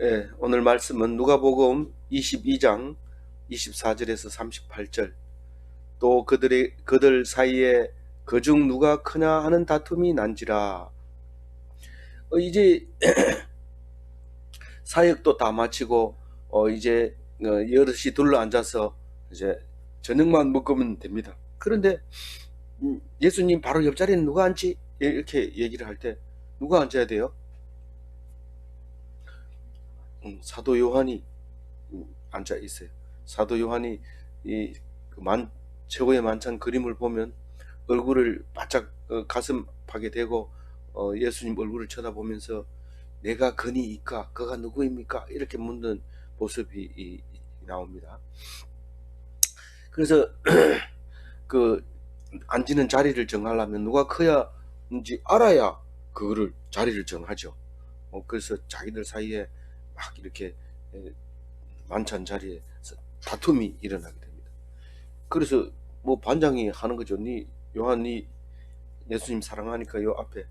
예, 오늘 말씀은 누가복음 22장 24절에서 38절. 또 그들 사이에 그중 누가 크냐 하는 다툼이 난지라. 이제 사역도 다 마치고 이제 여럿이 둘러 앉아서 이제 저녁만 먹으면 됩니다. 그런데 예수님 바로 옆자리는 누가 앉지? 이렇게 얘기를 할 때 누가 앉아야 돼요? 사도 요한이 앉아 있어요. 사도 요한이 최고의 만찬 그림을 보면 얼굴을 바짝 가슴팍에 대고 예수님 얼굴을 쳐다보면서 내가 그니이까 그가 누구입니까? 이렇게 묻는 모습이 나옵니다. 그래서 그 앉는 자리를 정하려면 누가 커야인지 알아야 그거를 자리를 정하죠. 그래서 자기들 사이에 막 이렇게 만찬 자리에 다툼이 일어나게 됩니다. 그래서 뭐 반장이 하는 거죠. 요한이 예수님 사랑하니까 요 앞에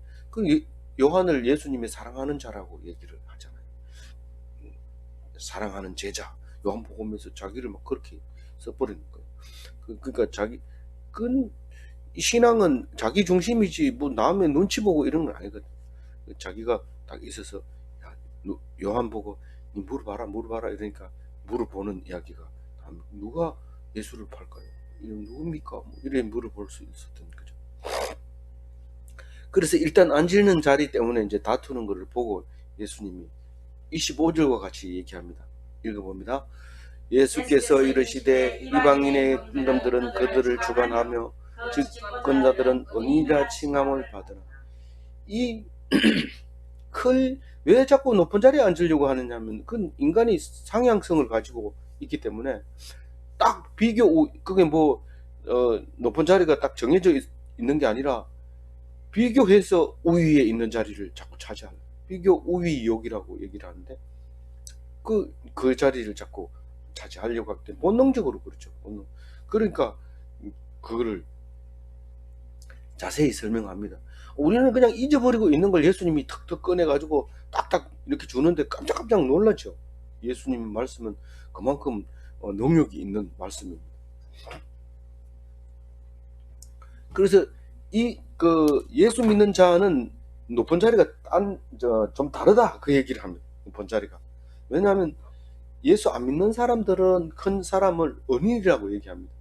요한을 예수님이 사랑하는 자라고 얘기를 하잖아요. 사랑하는 제자. 요한복음에서 자기를 막 그렇게 써버리는 거예요. 그러니까 신앙은 자기 중심이지 뭐 남의 눈치 보고 이런 건 아니거든. 자기가 딱 있어서 야, 요한 보고 니 물어봐라 이러니까 물어보는 이야기가 누가 예수를 팔까요? 누굽니까? 뭐 이래 물어볼 수 있었던 거죠. 그래서 일단 앉는 자리 때문에 이제 다투는 것을 보고 예수님이 25절과 같이 얘기합니다. 읽어봅니다. 예수께서 이르시되 이방인의 놈들은 그들을 주관하며 즉 권자들은 언니라 칭함을 받으라. 왜 자꾸 높은 자리에 앉으려고 하느냐면 그건 인간이 상향성을 가지고 있기 때문에 딱 그게 뭐 높은 자리가 딱 정해져 있는 게 아니라 비교해서 우위에 있는 자리를 자꾸 차지하는 비교 우위욕이라고 얘기를 하는데 그 자리를 자꾸 차지하려고 할 때 본능적으로 그렇죠. 그러니까 그거를 자세히 설명합니다. 우리는 그냥 잊어버리고 있는 걸 예수님이 턱턱 꺼내가지고 딱딱 이렇게 주는데 깜짝깜짝 놀라죠. 예수님 말씀은 그만큼 능력이 있는 말씀입니다. 그래서 예수 믿는 자는 높은 자리가 좀 다르다 그 얘기를 합니다. 높은 자리가. 왜냐하면 예수 안 믿는 사람들은 큰 사람을 언인이라고 얘기합니다.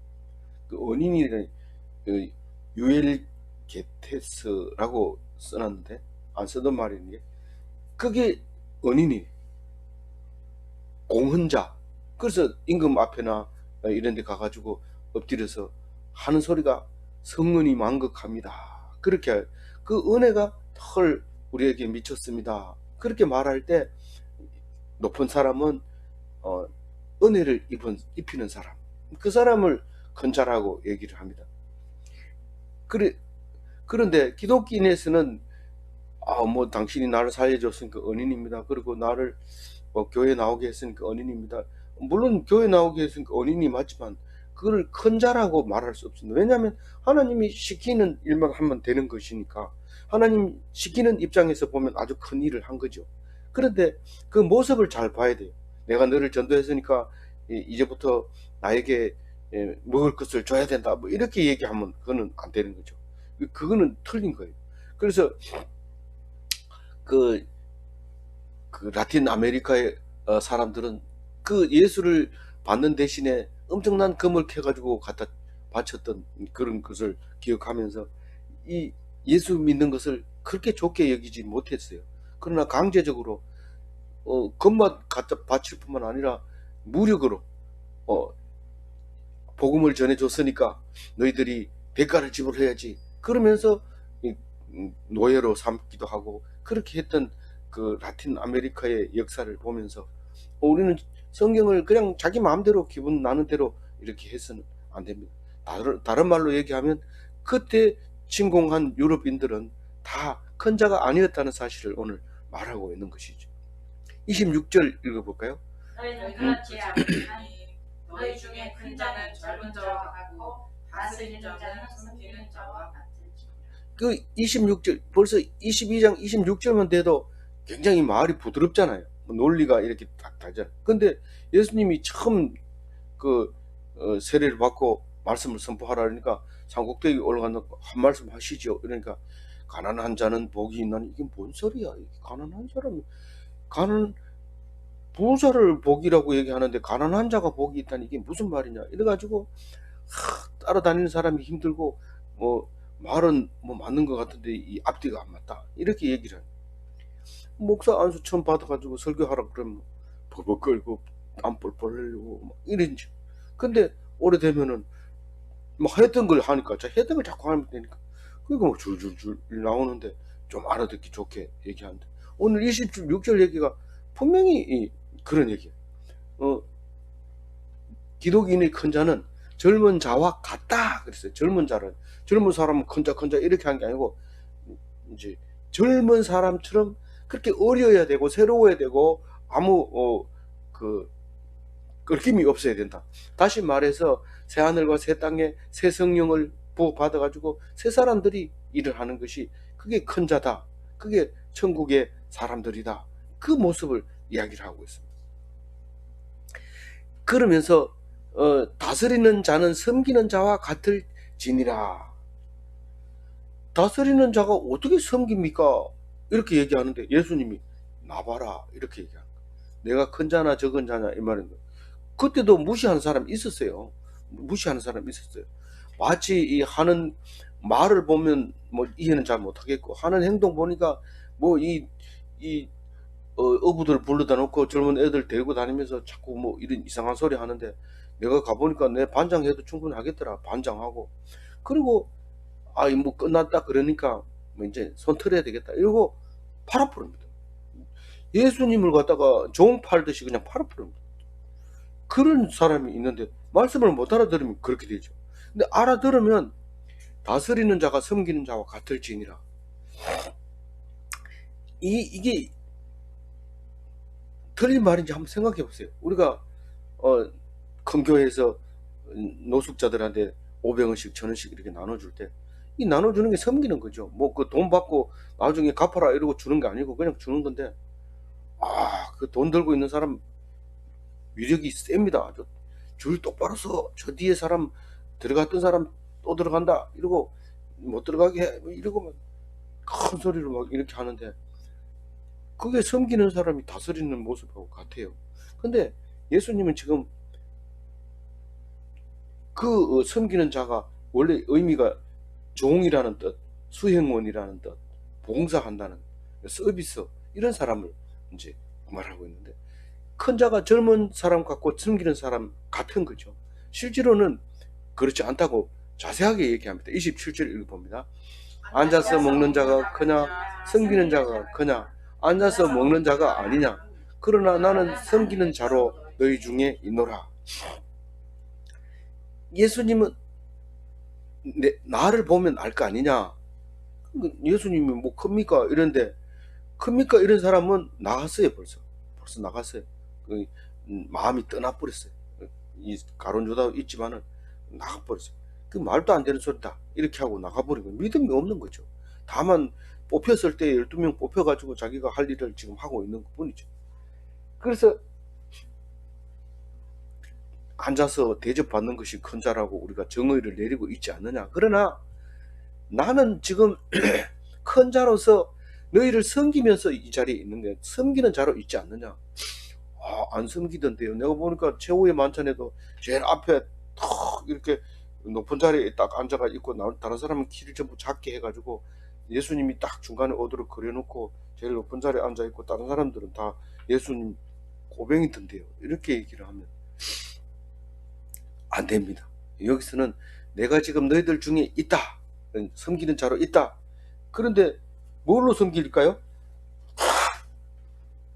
그 언인이 유엘게테스라고 써놨는데 안 쓰던 말인데 그게 언인이 공헌자. 그래서 임금 앞에나 이런 데 가가지고 엎드려서 하는 소리가 성은이 만극합니다. 그렇게 그 은혜가 헐 우리에게 미쳤습니다. 그렇게 말할 때 높은 사람은 은혜를 입히는 사람, 그 사람을 큰 자라고 얘기를 합니다. 그런데 기독교인에서는 뭐 당신이 나를 살려줬으니까 은인입니다. 그리고 나를 교회 나오게 했으니까 은인입니다. 물론 교회 나오게 했으니까 은인이 맞지만 그걸 큰 자라고 말할 수 없습니다. 왜냐하면 하나님이 시키는 일만 하면 되는 것이니까 하나님 시키는 입장에서 보면 아주 큰 일을 한 거죠. 그런데 그 모습을 잘 봐야 돼요. 내가 너를 전도했으니까 이제부터 나에게 먹을 것을 줘야 된다 뭐 이렇게 얘기하면 그거는 안 되는 거죠. 그거는 틀린 거예요. 그래서 그 라틴 아메리카의 사람들은 그 예수를 받는 대신에 엄청난 금을 캐가지고 갖다 바쳤던 그런 것을 기억하면서 이 예수 믿는 것을 그렇게 좋게 여기지 못했어요. 그러나 강제적으로 금만 갖다 바칠 뿐만 아니라 무력으로 복음을 전해줬으니까 너희들이 대가를 지불해야지 그러면서 노예로 삼기도 하고 그렇게 했던 그 라틴 아메리카의 역사를 보면서 우리는 성경을 그냥 자기 마음대로 기분 나는 대로 이렇게 해서는 안 됩니다. 다른 말로 얘기하면 그때 침공한 유럽인들은 다 큰 자가 아니었다는 사실을 오늘 말하고 있는 것이죠. 26절 읽어볼까요? 너희는 그렇지 아니하니 너희 중에 큰 자는 젊은 자와 같고 다스리는 자는 섬기는 자와 같을지. 그 26절 벌써 22장 26절만 돼도 굉장히 말이 부드럽잖아요. 논리가 이렇게 딱 다르잖아요. 근데 예수님이 처음 그 세례를 받고 말씀을 선포하라 그러니까 산꼭대기 올라가서 한 말씀 하시죠. 그러니까 가난한 자는 복이 있나니, 이게 뭔 소리야? 가난한 사람, 가난 부자를 복이라고 얘기하는데 가난한 자가 복이 있다니 이게 무슨 말이냐? 이래가지고 따라다니는 사람이 힘들고 뭐 말은 뭐 맞는 것 같은데 이 앞뒤가 안 맞다, 이렇게 얘기를 해요. 목사 안수 처음 받아가지고 설교하라 그러면 버벅 끌고 땀 뻘뻘 흘리고 막 이런지. 근데 오래되면은 뭐 했던 걸 하니까, 자 했던 걸 자꾸 하면 되니까 그러니까 뭐 줄줄줄 나오는데 좀 알아듣기 좋게 얘기하는데, 오늘 26절 얘기가 분명히 그런 얘기예요. 기독인의 큰 자는 젊은 자와 같다 그랬어요. 젊은 자는, 젊은 사람은 큰 자 이렇게 한 게 아니고 이제 젊은 사람처럼 그렇게 어려야 되고 새로워야 되고 아무 그 끓김이 없어야 된다. 다시 말해서 새 하늘과 새 땅에 새 성령을 부어받아 가지고 새 사람들이 일을 하는 것이, 그게 큰 자다, 그게 천국의 사람들이다, 그 모습을 이야기를 하고 있습니다. 그러면서 다스리는 자는 섬기는 자와 같을지니라. 다스리는 자가 어떻게 섬깁니까? 이렇게 얘기하는데 예수님이 나봐라 이렇게 얘기하는 거예요. 내가 큰 자나 적은 자냐 이 말인 거예요. 그때도 무시하는 사람이 있었어요. 무시하는 사람이 있었어요. 마치 이 하는 말을 보면 뭐 이해는 잘 못하겠고, 하는 행동 보니까 뭐 어부들 불러다 놓고 젊은 애들 데리고 다니면서 자꾸 뭐 이런 이상한 소리 하는데, 내가 가보니까 내 반장해도 충분히 하겠더라. 반장하고. 그리고 뭐 끝났다 그러니까 뭐 이제 손 털어야 되겠다 이러고 팔아버립니다. 예수님을 갖다가 종 팔듯이 그냥 팔아버립니다. 그런 사람이 있는데 말씀을 못 알아들으면 그렇게 되죠. 근데 알아들으면 다스리는 자가 섬기는 자와 같을지니라. 이게 틀린 말인지 한번 생각해 보세요. 우리가 큰 교회에서 노숙자들한테 500원씩 1000원씩 이렇게 나눠줄 때, 이 나눠주는 게 섬기는 거죠. 뭐 그 돈 받고 나중에 갚아라 이러고 주는 게 아니고 그냥 주는 건데, 그 돈 들고 있는 사람 위력이 셉니다. 줄 똑바로 서. 저 뒤에 사람, 들어갔던 사람 또 들어간다 이러고 못 들어가게 해 이러고 큰 소리로 막 이렇게 하는데, 그게 섬기는 사람이 다스리는 모습하고 같아요. 근데 예수님은 지금 그 섬기는 자가 원래 의미가 종이라는 뜻, 수행원이라는 뜻, 봉사한다는 서비스, 이런 사람을 이제 말하고 있는데, 큰 자가 젊은 사람 같고 섬기는 사람 같은 거죠. 실제로는 그렇지 않다고 자세하게 얘기합니다. 27절 읽어봅니다. 앉아서 먹는 자가 크냐 섬기는 자가 크냐? 앉아서 먹는 자가 아니냐? 그러나 나는 섬기는 자로 너희 중에 있노라. 예수님은 나를 보면 알 거 아니냐? 예수님이 뭐 큽니까? 이런데, 큽니까? 이런 사람은 나갔어요. 벌써 나갔어요. 마음이 떠나버렸어요. 이 가론유다 있지만은 나가버렸어요. 그 말도 안 되는 소리다 이렇게 하고 나가버리고 믿음이 없는 거죠. 다만 뽑혔을 때 12명 뽑혀가지고 자기가 할 일을 지금 하고 있는 것 뿐이죠. 그래서 앉아서 대접받는 것이 큰 자라고 우리가 정의를 내리고 있지 않느냐. 그러나 나는 지금 큰 자로서 너희를 섬기면서 이 자리에 있는 게, 섬기는 자로 있지 않느냐. 안 섬기던데요. 내가 보니까 최후의 만찬에도 제일 앞에 탁 이렇게 높은 자리에 딱 앉아가 있고, 다른 사람은 키를 전부 작게 해가지고 예수님이 딱 중간에 어디로 그려놓고 제일 높은 자리에 앉아 있고, 다른 사람들은 다 예수님 고병이던데요. 이렇게 얘기를 하면 안 됩니다. 여기서는 내가 지금 너희들 중에 있다, 섬기는 자로 있다. 그런데 뭘로 섬길까요?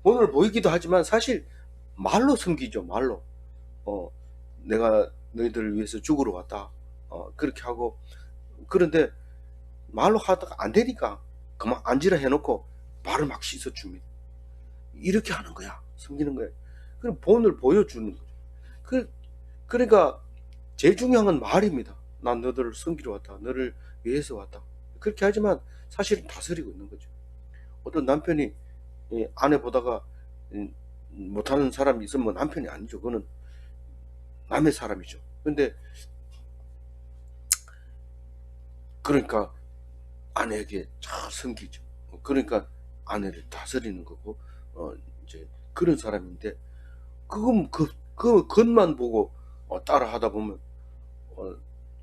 오늘 보이기도 하지만 사실 말로 섬기죠. 말로. 내가 너희들을 위해서 죽으러 왔다. 그렇게 하고. 그런데 말로 하다가 안 되니까 그만 앉으라 해놓고 발을 막 씻어줍니다. 이렇게 하는 거야. 섬기는 거야. 그럼 본을 보여주는 거죠. 그러니까 제일 중요한 건 말입니다. 난 너들을 섬기러 왔다. 너를 위해서 왔다. 그렇게 하지만 사실은 다스리고 있는 거죠. 어떤 남편이 아내 보다가 못하는 사람이 있으면 남편이 아니죠. 그거는 남의 사람이죠. 근데 그러니까 아내에게 잘 섬기죠. 그러니까 아내를 다스리는 거고, 이제 그런 사람인데, 그건 그 겉만 보고 따라 하다 보면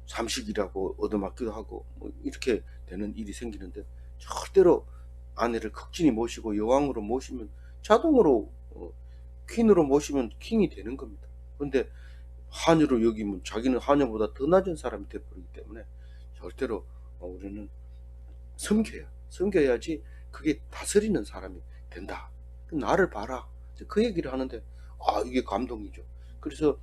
삼식이라고 얻어맞기도 하고 뭐 이렇게 되는 일이 생기는데, 절대로 아내를 극진히 모시고 여왕으로 모시면 자동으로 퀸으로 모시면 킹이 되는 겁니다. 근데 하녀로 여기면 자기는 하녀보다 더 낮은 사람이 되어버리기 때문에 절대로 우리는 섬겨야지 그게 다스리는 사람이 된다. 나를 봐라. 그 얘기를 하는데, 이게 감동이죠. 그래서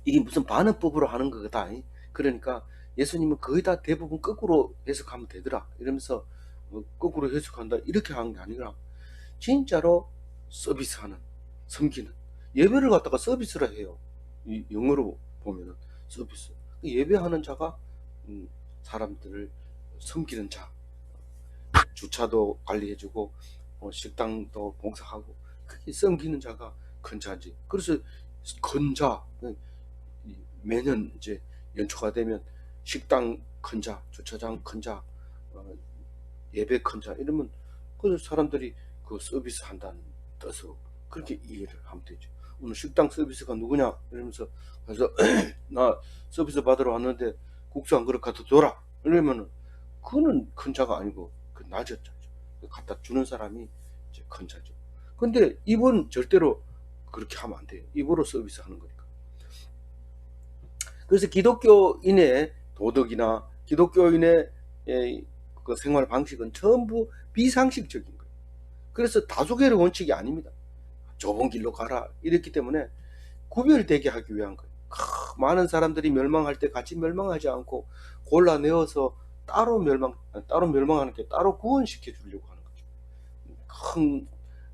이게 무슨 반어법으로 하는 거다. 그러니까 예수님은 거의 다 대부분 거꾸로 해석하면 되더라. 이러면서 거꾸로 해석한다. 이렇게 하는 게 아니라 진짜로 서비스하는, 섬기는. 예배를 갖다가 서비스라 해요. 이 영어로 보면은 서비스. 예배하는 자가 사람들을 섬기는 자. 주차도 관리해주고 식당도 봉사하고, 그게 섬기는 자가 근자지. 그래서 근자, 매년 이제 연초가 되면 식당 근자, 주차장 근자, 예배 근자 이러면 그 사람들이 그 서비스 한다는 뜻으로 그렇게 이해를 하면 되죠. 오늘 식당 서비스가 누구냐 이러면서, 그래서 나 서비스 받으러 왔는데 국수 한 그릇 갖다 줘라 이러면은 그거는 근자가 아니고 그 낮은 자죠. 갖다 주는 사람이 이제 근자죠. 근데 입은 절대로 그렇게 하면 안 돼요. 입으로 서비스 하는 거니까. 그래서 기독교인의 도덕이나 기독교인의 그 생활 방식은 전부 비상식적인 거예요. 그래서 다수결의 원칙이 아닙니다. 좁은 길로 가라 이랬기 때문에 구별되게 하기 위한 거예요. 많은 사람들이 멸망할 때 같이 멸망하지 않고 골라내어서 따로 멸망하는 게 따로 구원시켜 주려고 하는 거죠.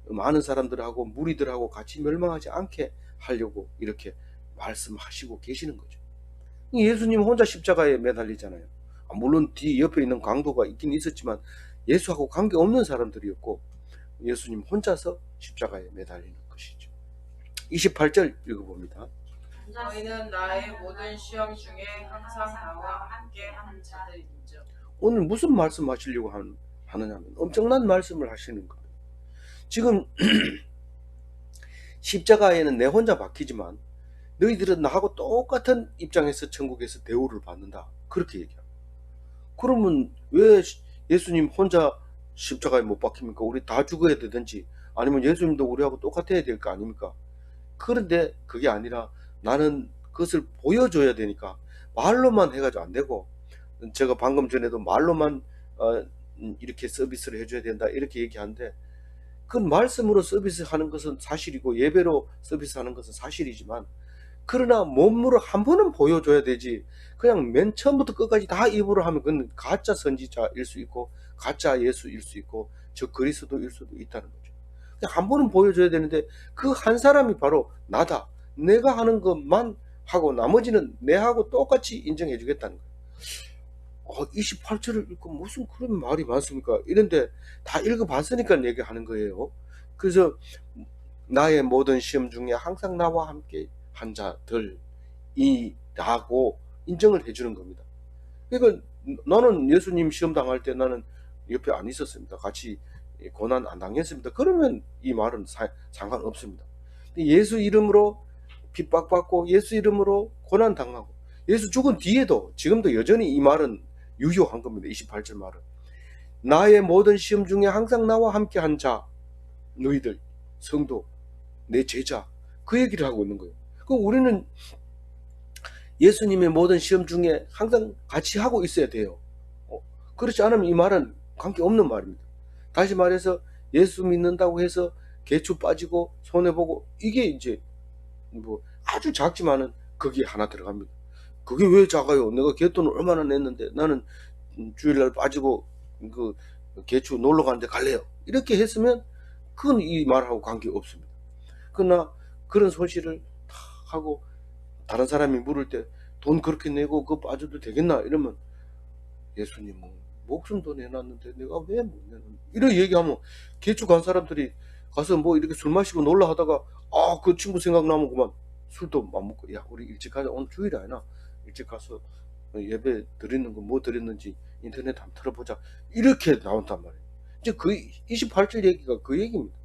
많은 사람들하고 무리들하고 같이 멸망하지 않게 하려고 이렇게 말씀하시고 계시는 거죠. 예수님 혼자 십자가에 매달리잖아요. 물론 뒤 옆에 있는 강도가 있긴 있었지만 예수하고 관계없는 사람들이었고 예수님 혼자서 십자가에 매달리는 것이죠. 28절 읽어봅니다. 너희는 나의 모든 시험 중에 항상 나와 함께 하는 자들인즉. 오늘 무슨 말씀 하시려고 하느냐면 엄청난 말씀을 하시는 겁니다. 지금 십자가에는 내 혼자 박히지만 너희들은 나하고 똑같은 입장에서 천국에서 대우를 받는다. 그렇게 얘기합니다. 그러면 왜 예수님 혼자 십자가에 못 박힙니까? 우리 다 죽어야 되든지 아니면 예수님도 우리하고 똑같아야 될 거 아닙니까? 그런데 그게 아니라 나는 그것을 보여줘야 되니까 말로만 해가지고 안 되고, 제가 방금 전에도 말로만 이렇게 서비스를 해줘야 된다 이렇게 얘기하는데, 그 말씀으로 서비스하는 것은 사실이고 예배로 서비스하는 것은 사실이지만, 그러나 몸으로 한 번은 보여줘야 되지, 그냥 맨 처음부터 끝까지 다 입으로 하면 그건 가짜 선지자일 수 있고 가짜 예수일 수 있고 저 그리스도일 수도 있다는 거죠. 한 번은 보여줘야 되는데 그 한 사람이 바로 나다. 내가 하는 것만 하고 나머지는 내하고 똑같이 인정해 주겠다는 거예요. 28절을 읽고 무슨 그런 말이 많습니까? 이런데 다 읽어봤으니까 얘기하는 거예요. 그래서 나의 모든 시험 중에 항상 나와 함께 한 자들이라고 인정을 해주는 겁니다. 그러니까 나는 예수님 시험 당할 때 나는 옆에 안 있었습니다. 같이 고난 안 당했습니다. 그러면 이 말은 상관없습니다. 예수 이름으로 핍박받고 예수 이름으로 고난 당하고 예수 죽은 뒤에도 지금도 여전히 이 말은 유효한 겁니다. 28절 말은 나의 모든 시험 중에 항상 나와 함께 한 자, 너희들 성도 내 제자, 그 얘기를 하고 있는 거예요. 그럼 우리는 예수님의 모든 시험 중에 항상 같이 하고 있어야 돼요. 그렇지 않으면 이 말은 관계없는 말입니다. 다시 말해서 예수 믿는다고 해서 개추 빠지고 손해보고 이게 이제 뭐 아주 작지만은 거기에 하나 들어갑니다. 그게 왜 작아요? 내가 개돈을 얼마나 냈는데 나는 주일날 빠지고 그 개추 놀러 가는데 갈래요. 이렇게 했으면 그건 이 말하고 관계없습니다. 그러나 그런 손실을 다 하고 다른 사람이 물을 때 돈 그렇게 내고 그거 빠져도 되겠나 이러면 예수님은 목숨도 내놨는데 내가 왜 못 내는 이런 얘기하면 개추 간 사람들이 가서 뭐 이렇게 술 마시고 놀라 하다가 그 친구 생각나면 그만 술도 안 먹고, 야 우리 일찍 가자, 오늘 주일 아니나, 일찍 가서 예배 드리는 거 뭐 드렸는지 인터넷 한번 틀어보자, 이렇게 나온단 말이에요. 이제 그 28절 얘기가 그 얘기입니다.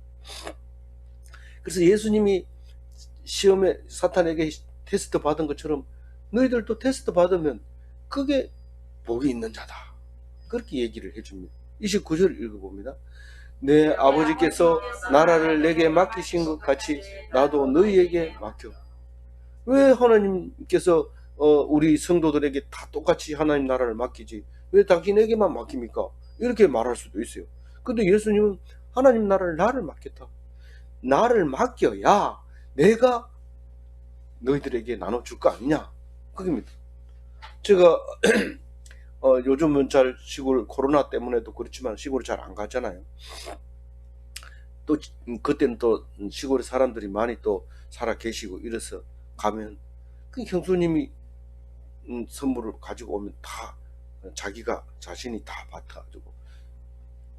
그래서 예수님이 시험에 사탄에게 테스트 받은 것처럼 너희들도 테스트 받으면 그게 복이 있는 자다, 그렇게 얘기를 해줍니다. 29절 읽어봅니다. 내 아버지께서 나라를 내게 맡기신 것 같이 나도 너희에게 맡겨. 왜 하나님께서 우리 성도들에게 다 똑같이 하나님 나라를 맡기지 왜 당신에게만 맡깁니까? 이렇게 말할 수도 있어요. 근데 예수님은 하나님 나라를 나를 맡겼다. 나를 맡겨야 내가 너희들에게 나눠줄 거 아니냐, 그겁니다. 제가 요즘은 잘 시골, 코로나 때문에도 그렇지만 시골 잘 안 가잖아요. 또 그때는 또 시골에 사람들이 많이 또 살아 계시고 이래서 가면 그 형수님이 선물을 가지고 오면 다 자기가 자신이 다 받아가지고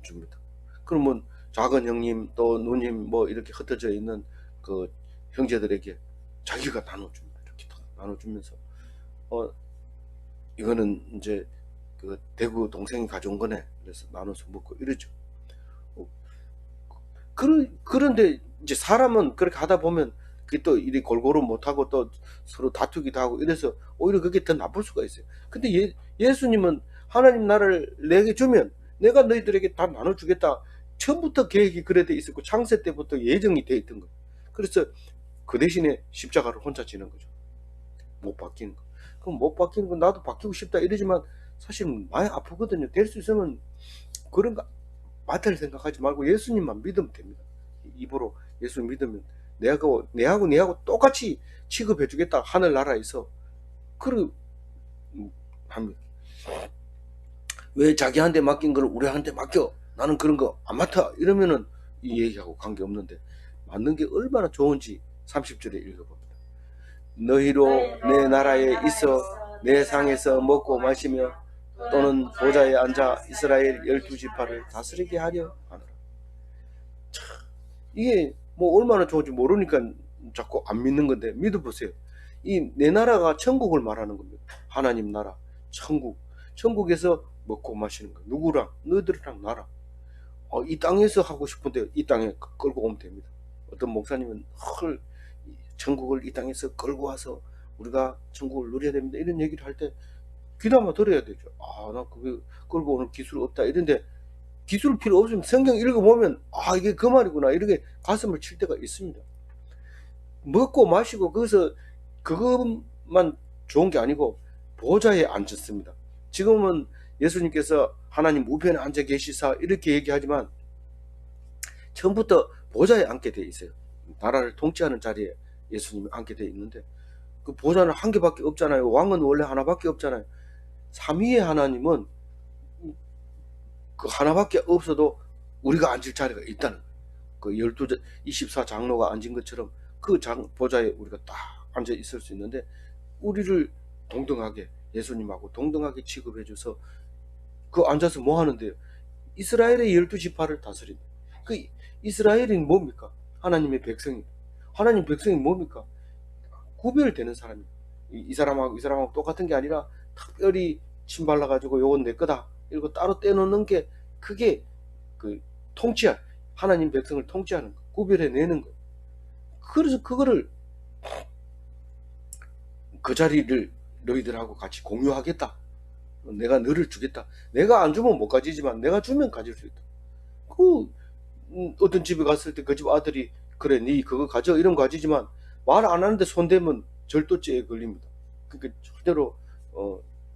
줍니다. 그러면 작은 형님 또 누님 뭐 이렇게 흩어져 있는 그 형제들에게 자기가 나눠줍니다. 이렇게 다 나눠주면서 이거는 이제 그 대구 동생이 가져온 거네, 그래서 나눠서 먹고 이러죠. 그런데 이제 사람은 그렇게 하다 보면 그게 또 일이 골고루 못하고 또 서로 다투기도 하고 이래서 오히려 그게 더 나쁠 수가 있어요. 근데 예수님은 하나님 나라를 내게 주면 내가 너희들에게 다 나눠주겠다, 처음부터 계획이 그래 돼 있었고 창세 때부터 예정이 돼 있던 거예요. 그래서 그 대신에 십자가를 혼자 지는 거죠. 못 바뀌는 거. 그럼 못 바뀌는 건 나도 바뀌고 싶다 이러지만 사실 많이 아프거든요. 될 수 있으면 그런 거 마태를 생각하지 말고 예수님만 믿으면 됩니다. 입으로 예수 믿으면 내하고 똑같이 취급해 주겠다, 하늘나라에서. 그러 합니다. 왜 자기한테 맡긴 걸 우리한테 맡겨, 나는 그런 거 안 맡아, 이러면은 이 얘기하고 관계없는데 맞는 게 얼마나 좋은지 30절에 읽어봅니다. 너희로 내 나라에 있어 내 상에서 먹고 마시며 또는 보좌에 앉아 이스라엘 12지파를 다스리게 하려 하노라. 이게 뭐 얼마나 좋은지 모르니까 자꾸 안 믿는 건데 믿어보세요. 이 내 나라가 천국을 말하는 겁니다. 하나님 나라, 천국에서 먹고 마시는 거. 누구랑? 너희들이랑 나랑. 이 땅에서 하고 싶은데 이 땅에 끌고 오면 됩니다. 어떤 목사님은 천국을 이 땅에서 끌고 와서 우리가 천국을 누려야 됩니다, 이런 얘기를 할 때 귀담아 들어야 되죠. 나 그게 끌고 오는 기술 없다 이런데, 기술 필요 없으면 성경 읽어보면 이게 그 말이구나, 이렇게 가슴을 칠 때가 있습니다. 먹고 마시고 거기서 그것만 좋은 게 아니고 보좌에 앉았습니다. 지금은 예수님께서 하나님 우편에 앉아 계시사 이렇게 얘기하지만 처음부터 보좌에 앉게 돼 있어요. 나라를 통치하는 자리에 예수님이 앉게 돼 있는데 그 보좌는 한 개밖에 없잖아요. 왕은 원래 하나밖에 없잖아요. 삼위의 하나님은 그 하나밖에 없어도 우리가 앉을 자리가 있다는 거예요. 그 24장로가 앉은 것처럼 그 보좌에 우리가 딱 앉아 있을 수 있는데, 우리를 동등하게, 예수님하고 동등하게 취급해 줘서 그 앉아서 뭐 하는데요? 이스라엘의 12지파를 다스린다. 그 이스라엘이 뭡니까? 하나님의 백성이. 하나님 백성이 뭡니까? 구별되는 사람이. 이 사람하고 똑같은 게 아니라 특별히 침 발라가지고 요건 내 거다, 이거 따로 떼놓는 게, 그게 그 하나님 백성을 통치하는 거, 구별해내는 거. 그래서 그거를, 그 자리를 너희들하고 같이 공유하겠다, 내가 너를 주겠다. 내가 안 주면 못 가지지만 내가 주면 가질 수 있다. 어떤 집에 갔을 때 그 집 아들이 그래 니 그거 가져 이런 거 가지지만 말 안 하는데 손대면 절도죄에 걸립니다. 그러니까 절대로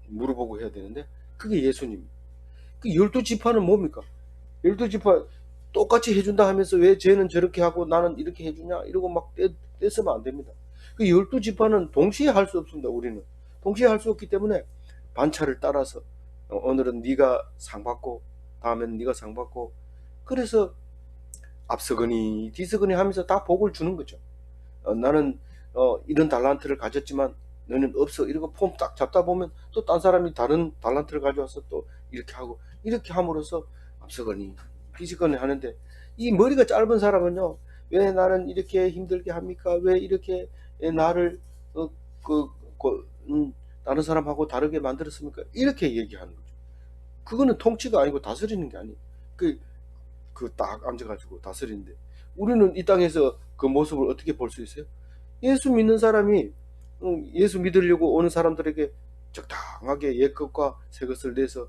물어보고 해야 되는데, 그게 예수님. 그 12지파는 뭡니까? 12지파 똑같이 해준다 하면서 왜 쟤는 저렇게 하고 나는 이렇게 해주냐 이러고 막 떼쓰면 안 됩니다. 그 12지파는 동시에 할 수 없습니다. 우리는 동시에 할 수 없기 때문에 반차를 따라서 오늘은 네가 상 받고 다음에는 네가 상 받고, 그래서 앞서거니 뒤서거니 하면서 다 복을 주는 거죠. 나는 이런 달란트를 가졌지만 너는 없어, 이러고 폼 딱 잡다 보면 또 딴 사람이 다른 달란트를 가져와서 또 이렇게 하고, 이렇게 함으로써 앞서거니 뒤서거니 하는데, 이 머리가 짧은 사람은요, 왜 나는 이렇게 힘들게 합니까? 왜 이렇게 나를 어, 그, 다른 사람하고 다르게 만들었습니까? 이렇게 얘기하는 거죠. 그거는 통치가 아니고 다스리는 게 아니에요. 딱 앉아가지고 다스리는데, 우리는 이 땅에서 그 모습을 어떻게 볼 수 있어요? 예수 믿는 사람이 예수 믿으려고 오는 사람들에게 적당하게 옛것과 새것을 내서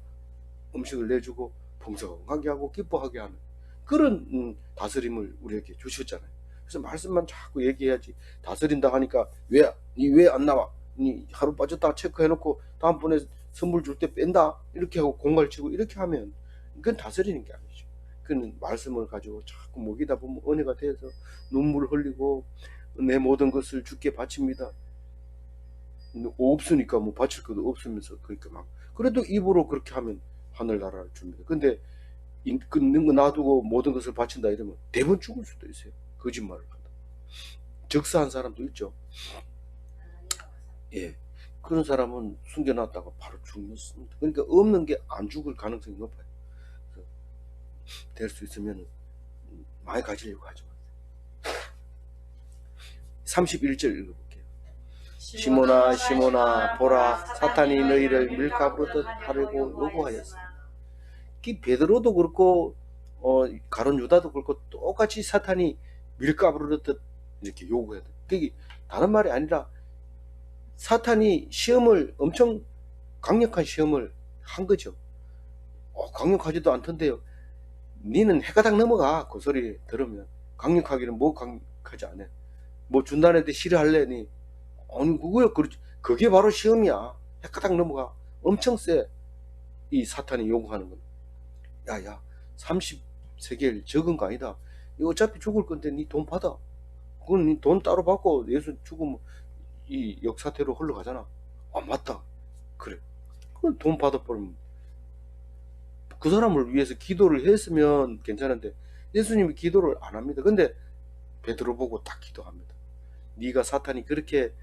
음식을 내주고 풍성하게 하고 기뻐하게 하는 그런 다스림을 우리에게 주셨잖아요. 그래서 말씀만 자꾸 얘기해야지. 다스린다 하니까 왜 안 나와? 니 하루 빠졌다 체크해놓고 다음번에 선물 줄 때 뺀다 이렇게 하고 공갈 치고 이렇게 하면 그건 다스리는 게 아니죠. 그는 말씀을 가지고 자꾸 먹이다 보면 은혜가 돼서 눈물 흘리고 내 모든 것을 주께 바칩니다. 없으니까 뭐 바칠 것도 없으면서 그러니까 막 그래도 입으로 그렇게 하면 하늘나라를 줍니다. 근데 끊는 거 놔두고 모든 것을 바친다 이러면 대부분 죽을 수도 있어요. 거짓말을 한다. 적사한 사람도 있죠. 예. 그런 사람은 숨겨놨다가 바로 죽습니다. 그러니까 없는 게 안 죽을 가능성이 높아요. 될 수 있으면 많이 가지려고 하지 마세요. 31절 읽어볼게요. 시몬아 시몬아 보라 사탄이 너희를 밀가부르듯 하려고 요구하였습니다. 베드로도 그렇고 가룟 유다도 그렇고 똑같이 사탄이 밀가부르듯 이렇게 요구해야 돼. 그게 다른 말이 아니라 사탄이 시험을 엄청 강력한 시험을 한 거죠. 강력하지도 않던데요. 니는 해가닥 넘어가. 그 소리 들으면 강력하기는 뭐 강력하지 않아. 뭐 준다는데 싫어할래 니. 아니 그거야. 그게 바로 시험이야. 해가닥 넘어가. 엄청 세. 이 사탄이 요구하는 건. 야야 30세겔 적은 거 아니다. 이거 어차피 죽을 건데 니 돈 받아. 그건 니 돈 따로 받고 예수 죽으면 이 역사대로 흘러가잖아. 아 맞다. 그래. 그건 돈 받아버리면 그 사람을 위해서 기도를 했으면 괜찮은데 예수님이 기도를 안 합니다. 근데 베드로 보고 딱 기도합니다. 네가 사탄이 그렇게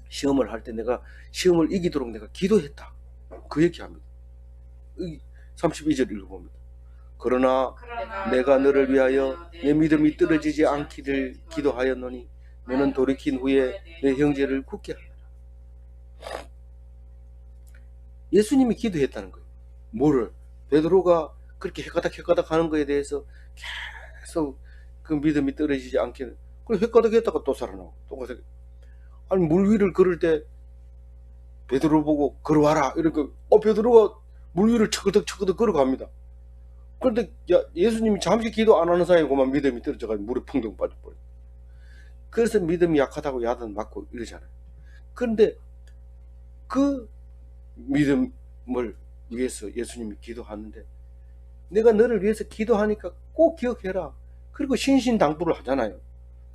시험을 할 때 내가 시험을 이기도록 내가 기도했다. 그 얘기합니다. 32절 읽어봅니다. 그러나 내가 너를 위하여 내 믿음이 떨어지지 않기를 기도하였노니 너는 돌이킨 후에 내 형제를 굳게 하라. 예수님이 기도했다는 거예요. 뭐를? 베드로가 그렇게 해가닥 하는 거에 대해서 계속 그 믿음이 떨어지지 않게. 그래 해가닥 했다가 또 살아나고 또 가서 아니 물 위를 걸을 때 베드로 보고 걸어와라 이러니까 베드로가 물 위를 척거덕 걸어갑니다. 그런데 예수님이 잠시 기도 안 하는 사이에 그만 믿음이 떨어져가지고 물에 펑덩 빠져버려요. 그래서 믿음이 약하다고 야단 맞고 이러잖아요. 그런데 그 믿음을 위해서 예수님이 기도하는데 내가 너를 위해서 기도하니까 꼭 기억해라. 그리고 신신당부를 하잖아요.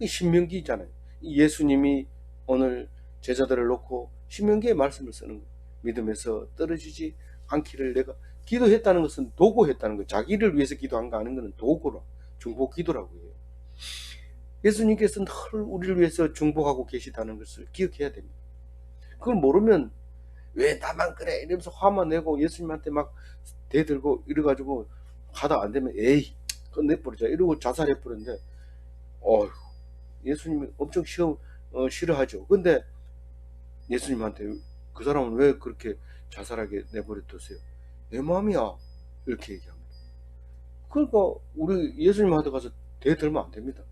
신명기잖아요. 예수님이 오늘 제자들을 놓고 신명기의 말씀을 쓰는 거예요. 믿음에서 떨어지지 않기를 내가 기도했다는 것은 도구했다는 거예요. 자기를 위해서 기도한 거 아닌 거는 도구라 중보 기도라고 해요. 예수님께서 늘 우리를 위해서 중보하고 계시다는 것을 기억해야 됩니다. 그걸 모르면 왜 나만 그래 이러면서 화만 내고 예수님한테 막 대들고 이래가지고 하다 안 되면 에이 끝내버리자 이러고 자살해버렸는데 예수님이 엄청 싫어하죠. 근데 예수님한테 그 사람은 왜 그렇게 자살하게 내버려뒀어요? 내 마음이야 이렇게 얘기합니다. 그러니까 우리 예수님한테 가서 대들면 안 됩니다.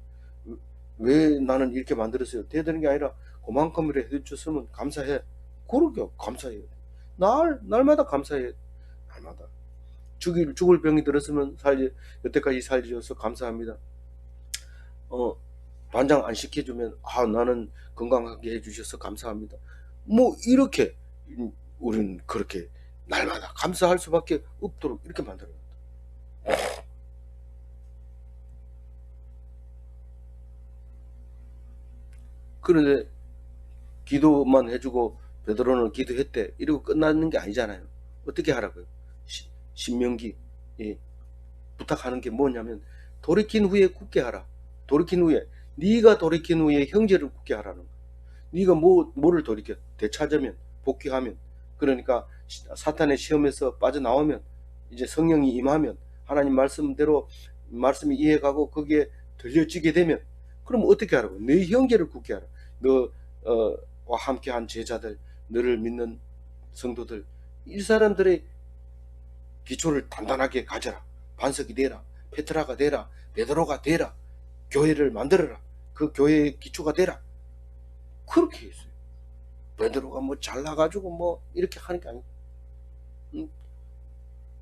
왜 나는 이렇게 만들었어요? 대드는 게 아니라 그만큼이라 해줬으면 감사해. 그러게 감사해요. 날마다 감사해. 날마다 죽을 병이 들었으면 여태까지 살려줘서 감사합니다. 반장 안 시켜주면 나는 건강하게 해주셔서 감사합니다. 뭐 이렇게 우리는 그렇게 날마다 감사할 수밖에 없도록 이렇게 만들어놨다. 그런데 기도만 해주고 베드로는 기도했대 이러고 끝나는 게 아니잖아요. 어떻게 하라고요? 신명기 부탁하는 게 뭐냐면 돌이킨 후에 굳게 하라. 돌이킨 후에 네가 돌이킨 후에 형제를 굳게 하라는 거야. 네가 뭐를 돌이켜? 되찾으면 복귀하면 그러니까 사탄의 시험에서 빠져나오면 이제 성령이 임하면 하나님 말씀대로 말씀이 이해가고 거기에 들려지게 되면 그럼 어떻게 하라고? 너희 형제를 굳게 하라. 너와 함께한 제자들, 너를 믿는 성도들, 이 사람들의 기초를 단단하게 가져라. 반석이 되라. 페트라가 되라. 베드로가 되라. 교회를 만들어라. 그 교회의 기초가 되라. 그렇게 했어요. 베드로가 뭐 잘나가지고 뭐 이렇게 하는 게 아니고,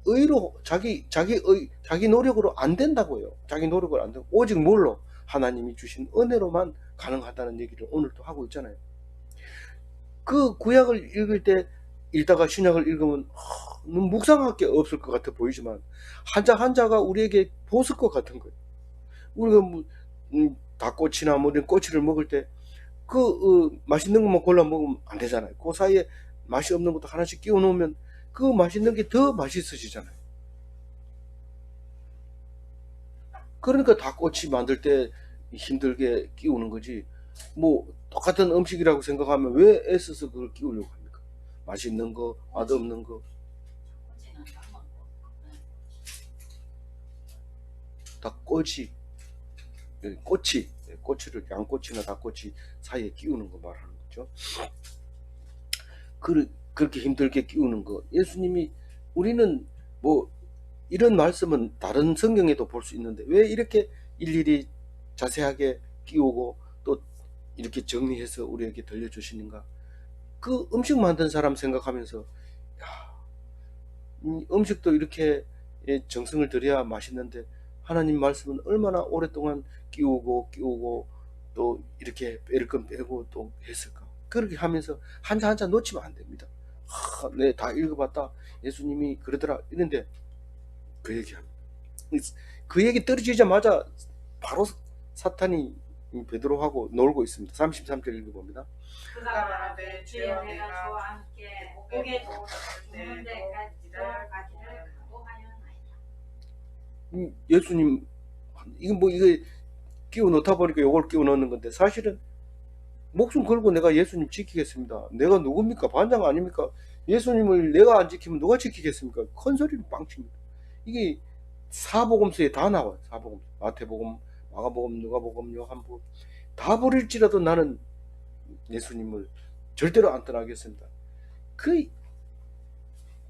의로 자기 노력으로 안 된다고요. 자기 노력으로 안 되고 오직 뭘로? 하나님이 주신 은혜로만 가능하다는 얘기를 오늘도 하고 있잖아요. 그 구약을 읽을 때 읽다가 신약을 읽으면 묵상할 게 없을 것 같아 보이지만 한자 한자가 우리에게 보석과 같은 거예요. 우리가 뭐 닭꼬치나 뭐 이런 꼬치를 먹을 때 맛있는 것만 골라 먹으면 안 되잖아요. 그 사이에 맛이 없는 것도 하나씩 끼워 놓으면 그 맛있는 게 더 맛있어지잖아요. 그러니까 닭꼬치 만들 때 힘들게 끼우는 거지. 뭐 똑같은 음식이라고 생각하면 왜 애써서 그걸 끼우려고 합니까? 맛있는 거, 맛없는 거. 닭꼬치, 꼬치를 양꼬치나 닭꼬치 사이에 끼우는 거 말하는 거죠. 그렇게 힘들게 끼우는 거. 예수님이 우리는 뭐 이런 말씀은 다른 성경에도 볼 수 있는데 왜 이렇게 일일이 자세하게 끼우고 또 이렇게 정리해서 우리에게 들려주시는가? 그 음식 만든 사람 생각하면서 야, 음식도 이렇게 정성을 들여야 맛있는데 하나님 말씀은 얼마나 오랫동안 끼우고 또 이렇게 빼를 건 빼고 또 했을까? 그렇게 하면서 한자 한자 놓치면 안 됩니다. 네, 다 읽어봤다. 예수님이 그러더라. 이런데 그 얘기합니다. 그 얘기 떨어지자마자 바로 사탄이 베드로하고 놀고 있습니다. 33절 읽어봅니다. 그가 말하되 주여 내가 주와 함께 목에 죽는 데까지 가기를 각오하였나이다. 예수님 이거 끼워 넣다 보니까 요걸 끼워 넣는 건데 사실은 목숨 걸고 내가 예수님 지키겠습니다. 내가 누굽니까? 반장 아닙니까? 예수님을 내가 안 지키면 누가 지키겠습니까? 큰 소리로 빵칩니다. 이게 사복음서에 다 나와요. 사복음, 마태복음, 마가복음, 누가복음, 요한복음 다 버릴지라도 나는 예수님을 절대로 안 떠나겠습니다. 그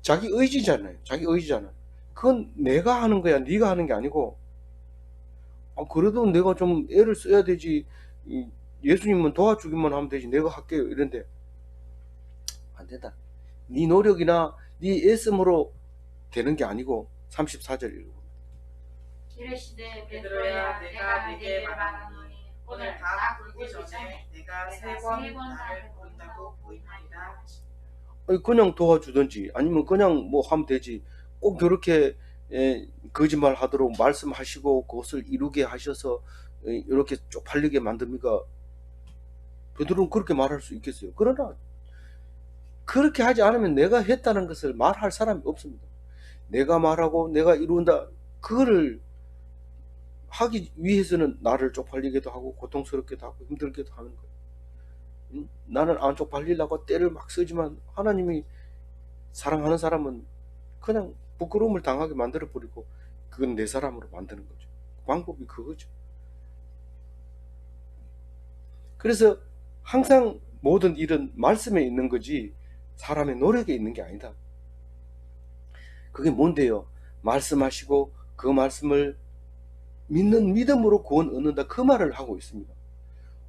자기 의지잖아요. 자기 의지잖아요. 그건 내가 하는 거야. 네가 하는 게 아니고 그래도 내가 좀 애를 써야 되지. 예수님은 도와주기만 하면 되지. 내가 할게요. 이런데 안 된다. 네 노력이나 네 애씀으로 되는 게 아니고 34절 읽어. 이르시되 베드로야 내가 네게 말하노니 오늘 다 굴기 전에 내가 세 번 나를 버린다고 보이나이다. 그냥 도와주든지 아니면 그냥 뭐 하면 되지. 꼭 그렇게 거짓말 하도록 말씀하시고 그것을 이루게 하셔서 이렇게 쪽팔리게 만듭니까? 베드로는 그렇게 말할 수 있겠어요. 그러나 그렇게 하지 않으면 내가 했다는 것을 말할 사람이 없습니다. 내가 말하고 내가 이룬다. 그거를 하기 위해서는 나를 쪽팔리게도 하고 고통스럽게도 하고 힘들게도 하는 거예요. 나는 안 쪽팔리려고 때를 막 쓰지만 하나님이 사랑하는 사람은 그냥 부끄러움을 당하게 만들어 버리고 그건 내 사람으로 만드는 거죠. 방법이 그거죠. 그래서 항상 모든 일은 말씀에 있는 거지 사람의 노력에 있는 게 아니다. 그게 뭔데요? 말씀하시고 그 말씀을 믿는 믿음으로 구원 얻는다. 그 말을 하고 있습니다.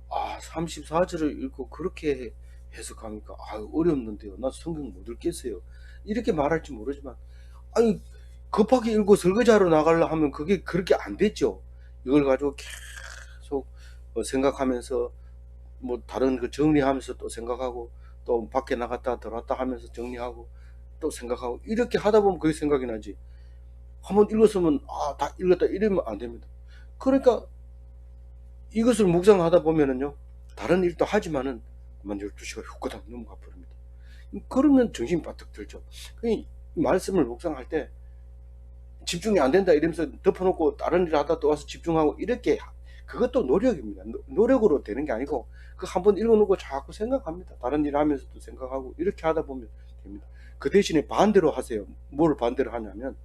34절을 읽고 그렇게 해석하니까 어렵는데요. 나 성경 못 읽겠어요. 이렇게 말할지 모르지만 아니 급하게 읽고 설거지하러 나가려 하면 그게 그렇게 안 됐죠. 이걸 가지고 계속 생각하면서 뭐 다른 거 정리하면서 또 생각하고 또 밖에 나갔다 들어왔다 하면서 정리하고 또 생각하고 이렇게 하다 보면 그게 생각이 나지. 한번 읽었으면 다 읽었다 이러면 안 됩니다. 그러니까 이것을 묵상하다 보면은요 다른 일도 하지만은 12시가 훅가닥 넘어가 버립니다. 그러면 정신이 바짝 들죠. 그 말씀을 묵상할 때 집중이 안 된다 이러면서 덮어놓고 다른 일 하다 또 와서 집중하고 이렇게 그것도 노력입니다. 노력으로 되는 게 아니고 그 한번 읽어놓고 자꾸 생각합니다. 다른 일 하면서도 생각하고 이렇게 하다 보면 됩니다. 그 대신에 반대로 하세요. 뭘 반대로 하냐면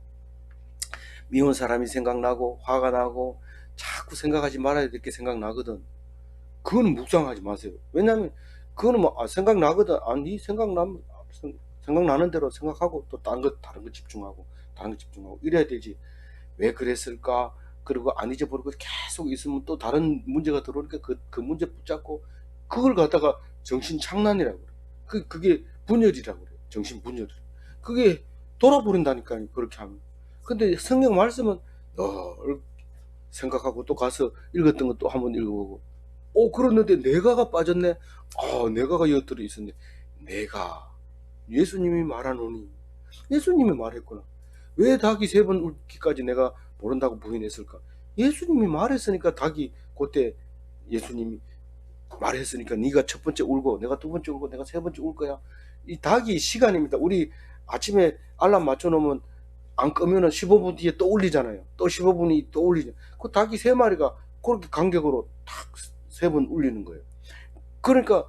미운 사람이 생각나고 화가 나고 자꾸 생각하지 말아야 될 게 생각나거든. 그거는 묵상하지 마세요. 왜냐하면 그거는 뭐 생각나거든. 아니 생각나면 생각나는 대로 생각하고 또 다른 거 집중하고 다른 거 집중하고 이래야 되지. 왜 그랬을까? 그리고 안 잊어버리고 계속 있으면 또 다른 문제가 들어오니까 그 문제 붙잡고 그걸 갖다가 정신착란이라고 그래. 그게 분열이라고 그래. 정신분열. 그게 돌아버린다니까요. 그렇게 하면. 근데 성경 말씀은 생각하고 또 가서 읽었던 거 또 한번 읽어보고 그랬는데 내가가 빠졌네. 내가가 여기 있었네. 내가 예수님이 말하노니 예수님이 말했구나. 왜 닭이 3번 울기까지 내가 모른다고 부인했을까? 예수님이 말했으니까 닭이 그때 예수님이 말했으니까 네가 첫 번째 울고 내가 두 번째 울고 내가 세 번째 울 거야. 이 닭이 시간입니다. 우리 아침에 알람 맞춰놓으면 안 끄면은 15분 뒤에 또 울리잖아요. 또 15분이 또 울리죠. 그 닭이 3마리가 그렇게 간격으로 탁 3번 울리는 거예요. 그러니까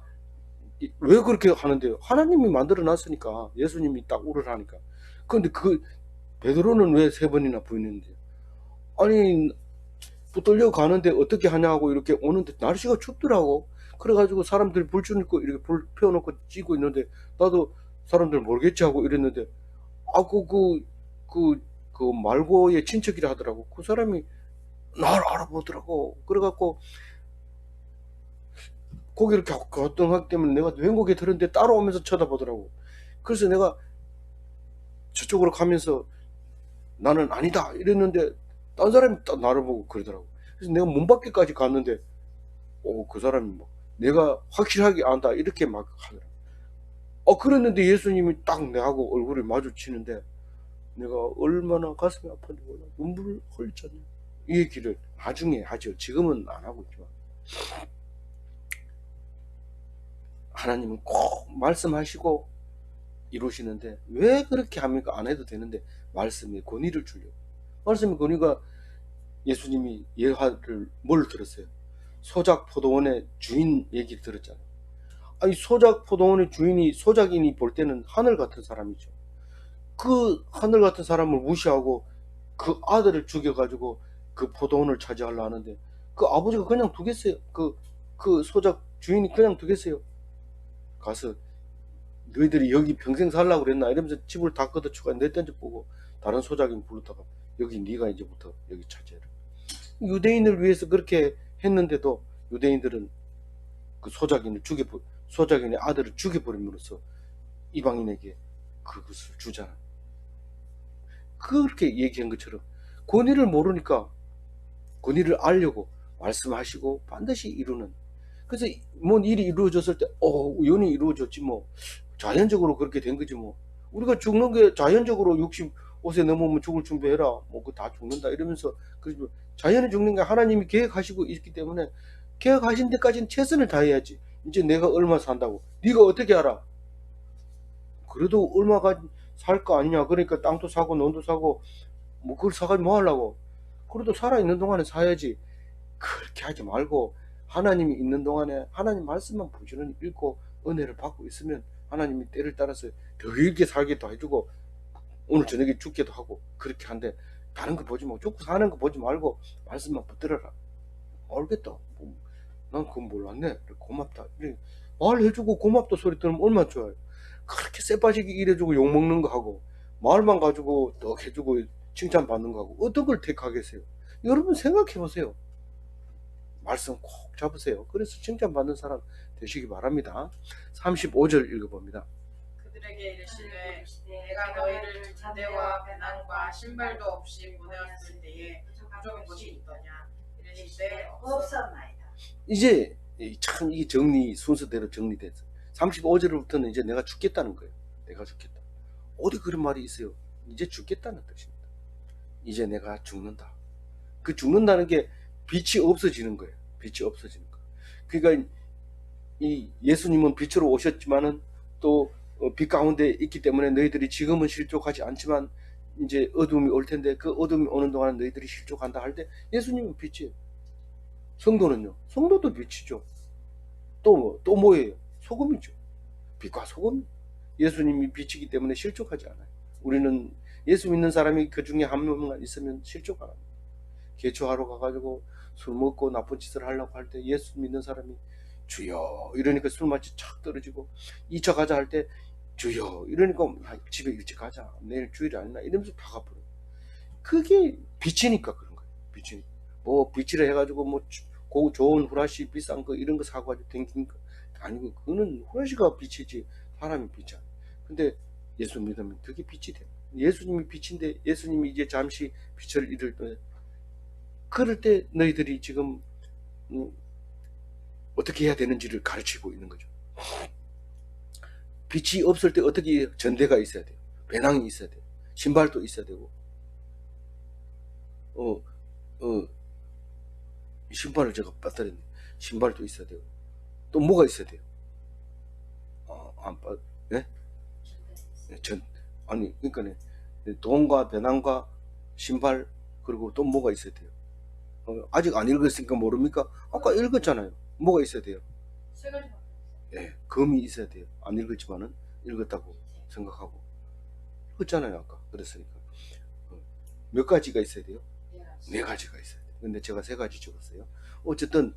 왜 그렇게 하는데요? 하나님이 만들어 놨으니까 예수님이 딱 울으라니까. 그런데 베드로는 왜 3번이나 부인했는지. 아니 붙들려 가는데 어떻게 하냐고 이렇게 오는데 날씨가 춥더라고. 그래가지고 사람들 불 주놓고 이렇게 불 피워놓고 찌고 있는데 나도 사람들 모르겠지 하고 이랬는데 그 말고의 친척이라 하더라고. 그 사람이 날 알아보더라고. 그래갖고 고개를 갸우뚱하기 때문에 내가 왼고개 들었는데 따라오면서 쳐다보더라고. 그래서 내가 저쪽으로 가면서 나는 아니다 이랬는데 딴 사람이 딱 나를 보고 그러더라고. 그래서 내가 문 밖에까지 갔는데 그 사람이 뭐 내가 확실하게 안다 이렇게 막 하더라고. 그랬는데 예수님이 딱 내하고 얼굴을 마주치는데 내가 얼마나 가슴이 아팠는지 몰라. 눈물 흘렸잖아. 이 얘기를 나중에 하죠. 지금은 안 하고 있지만 하나님은 꼭 말씀하시고 이루시는데 왜 그렇게 합니까? 안 해도 되는데 말씀의 권위를 주려고. 말씀의 권위가 예수님이 예화를 뭘 들었어요? 소작 포도원의 주인 얘기를 들었잖아요. 아니 소작 포도원의 주인이 소작인이 볼 때는 하늘 같은 사람이죠. 그 하늘 같은 사람을 무시하고 그 아들을 죽여가지고 그 포도원을 차지하려 하는데 그 아버지가 그냥 두겠어요. 그 소작 주인이 그냥 두겠어요. 가서 너희들이 여기 평생 살라고 그랬나 이러면서 집을 다 걷어치고 내 던져 보고 다른 소작인 부르다가 여기 네가 이제부터 여기 차지해라. 유대인을 위해서 그렇게 했는데도 유대인들은 그 소작인의 아들을 죽여버림으로써 이방인에게 그것을 주잖아. 그렇게 얘기한 것처럼 권위를 모르니까 권위를 알려고 말씀하시고 반드시 이루는. 그래서 뭔 일이 이루어졌을 때 우연히 이루어졌지 뭐 자연적으로 그렇게 된 거지 뭐. 우리가 죽는 게 자연적으로 65세 넘으면 죽을 준비해라 뭐 그 다 죽는다 이러면서 그러지 자연이 죽는 게 하나님이 계획하시고 있기 때문에 계획하신 데까지는 최선을 다해야지. 이제 내가 얼마 산다고 네가 어떻게 알아? 그래도 얼마가 살 거 아니냐. 그러니까 땅도 사고 논도 사고 뭐 그걸 사가지고 뭐 하려고. 그래도 살아있는 동안에 사야지. 그렇게 하지 말고 하나님이 있는 동안에 하나님 말씀만 부지런히 읽고 은혜를 받고 있으면 하나님이 때를 따라서 더 길게 살게도 해주고 오늘 저녁에 죽게도 하고 그렇게 한데 다른 거 보지 말고 죽고 사는 거 보지 말고 말씀만 붙들어라. 알겠다. 난 그건 몰랐네. 고맙다. 말해주고 고맙다 소리 들으면 얼마나 좋아요. 그렇게 쎄빠지게 일해주고 욕먹는 거 하고 말만 가지고 떡 해주고 칭찬받는 거 하고 어떤 걸 택하겠어요? 여러분 생각해 보세요. 말씀 꼭 잡으세요. 그래서 칭찬받는 사람 되시기 바랍니다. 35절 읽어봅니다. 그들에게 이르시되 내가 너희를 잔대와 배난과 신발도 없이 보내었을 때에 부족한 것이 있더냐. 이르시되 없었나이다. 이제 참 이게 정리 순서대로 정리됐어. 35절부터는 이제 내가 죽겠다는 거예요. 내가 죽겠다. 어디 그런 말이 있어요? 이제 죽겠다는 뜻입니다. 이제 내가 죽는다. 그 죽는다는 게 빛이 없어지는 거예요. 빛이 없어지는 거. 그러니까 이 예수님은 빛으로 오셨지만은 또 빛 가운데 있기 때문에 너희들이 지금은 실족하지 않지만 이제 어둠이 올 텐데 그 어둠이 오는 동안 너희들이 실족한다 할 때 예수님은 빛이에요. 성도는요? 성도도 빛이죠. 또 뭐예요? 소금이죠. 빛과 소금. 예수님이 빛이기 때문에 실족하지 않아요. 우리는 예수 믿는 사람이 그 중에 한 명만 있으면 실족 안 합니다. 개초하러 가가지고 술 먹고 나쁜 짓을 하려고 할 때 예수 믿는 사람이 주여 이러니까 술 맛이 착 떨어지고 2차 가자 할 때 주여 이러니까 집에 일찍 가자 내일 주일이 아니나 이러면서 박아버려. 그게 빛이니까 그런 거예요. 빛이니까 뭐 빛이라 해가지고 뭐 좋은 후라시 비싼 거 이런 거 사가지고 댕긴 거 아니고 그거는 후라시가 빛이지 사람이 빛이 아니야. 근데 예수 믿으면 그게 빛이 돼. 예수님이 빛인데 예수님이 이제 잠시 빛을 잃을 때 그럴 때 너희들이 지금 어떻게 해야 되는지를 가르치고 있는 거죠. 빛이 없을 때 어떻게 전대가 있어야 돼요. 배낭이 있어야 돼요. 신발도 있어야 되고 신발을 제가 빠뜨렸네. 신발도 있어야 되고 또 뭐가 있어야 돼요? 안 빠, 네? 아니 그러니까 돈과 배낭과 신발 그리고 또 뭐가 있어야 돼요? 아직 안 읽었으니까 모릅니까? 아까 읽었잖아요. 뭐가 있어야 돼요? 예, 금이 있어야 돼요. 안 읽었지만은 읽었다고 생각하고 읽었잖아요. 아까 그랬으니까 몇 가지가 있어야 돼요? 네 가지가 있어야 돼요. 근데 제가 세 가지 적었어요. 어쨌든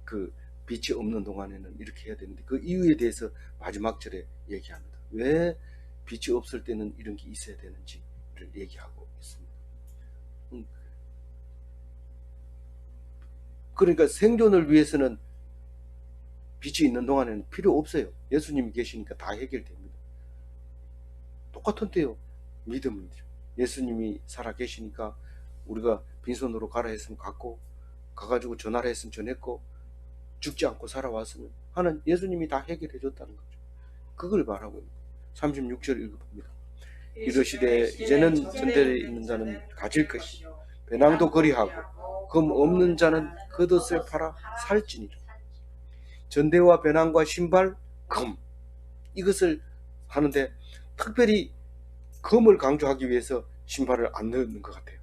그 빛이 없는 동안에는 이렇게 해야 되는데 그 이유에 대해서 마지막 절에 얘기합니다. 왜 빛이 없을 때는 이런 게 있어야 되는지를 얘기하고 있습니다. 그러니까 생존을 위해서는 빛이 있는 동안에는 필요 없어요. 예수님이 계시니까 다 해결됩니다. 똑같은데요. 믿음이죠. 예수님이 살아 계시니까 우리가 빈손으로 가라 했으면 갔고 가가지고 전화를 했으면 전했고 죽지 않고 살아왔으면 하는 예수님이 다 해결해 줬다는 거죠. 그걸 말하고 있는 거예요. 36절 읽어봅니다. 이르시되 이제는 전대에 있는 자는 가질 것이 배낭도 거리하고 금 없는 자는 겉옷을 팔아 살지니라. 전대와 배낭과 신발, 금 이것을 하는데 특별히 금을 강조하기 위해서 신발을 안 넣는 것 같아요.